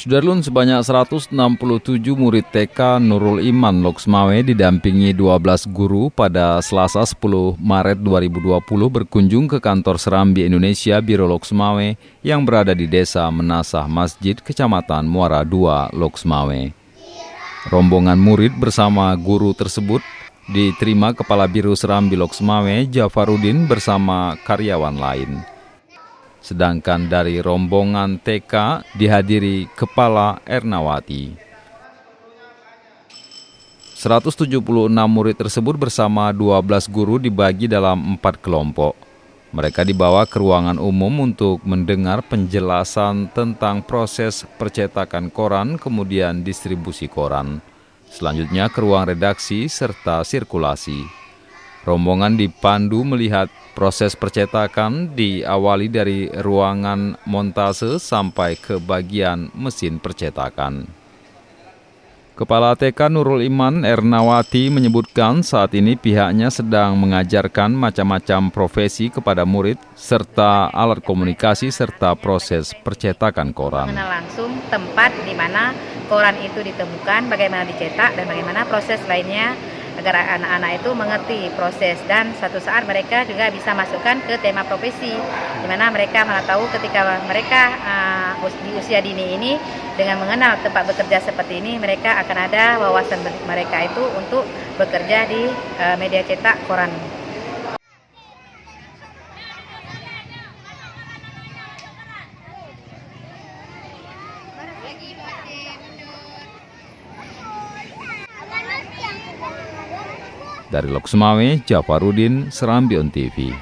Sudarlun, sebanyak 167 murid TK Nurul Iman Loksmawe didampingi 12 guru pada Selasa 10 Maret 2020 berkunjung ke kantor Serambi Indonesia Biro Loksmawe yang berada di Desa Menasah Masjid, Kecamatan Muara II, Loksmawe. Rombongan murid bersama guru tersebut diterima Kepala Biro Serambi Loksmawe, Jafarudin, bersama karyawan lain. Sedangkan dari rombongan TK dihadiri Kepala Ernawati. 176 murid tersebut bersama 12 guru dibagi dalam 4 kelompok. Mereka dibawa ke ruangan umum untuk mendengar penjelasan tentang proses percetakan koran, kemudian distribusi koran. Selanjutnya ke ruang redaksi serta sirkulasi. Rombongan dipandu melihat proses percetakan diawali dari ruangan montase sampai ke bagian mesin percetakan. Kepala TK Nurul Iman Ernawati menyebutkan saat ini pihaknya sedang mengajarkan macam-macam profesi kepada murid serta alat komunikasi serta proses percetakan koran. Mengenal langsung tempat di mana koran itu ditemukan, bagaimana dicetak dan bagaimana proses lainnya, agar anak-anak itu mengerti proses dan suatu saat mereka juga bisa masukkan ke tema profesi, di mana mereka malah tahu ketika mereka di usia dini ini dengan mengenal tempat bekerja seperti ini, mereka akan ada wawasan mereka itu untuk bekerja di media cetak koran. Dari Loksmawe, Jafarudin, Serambi On TV.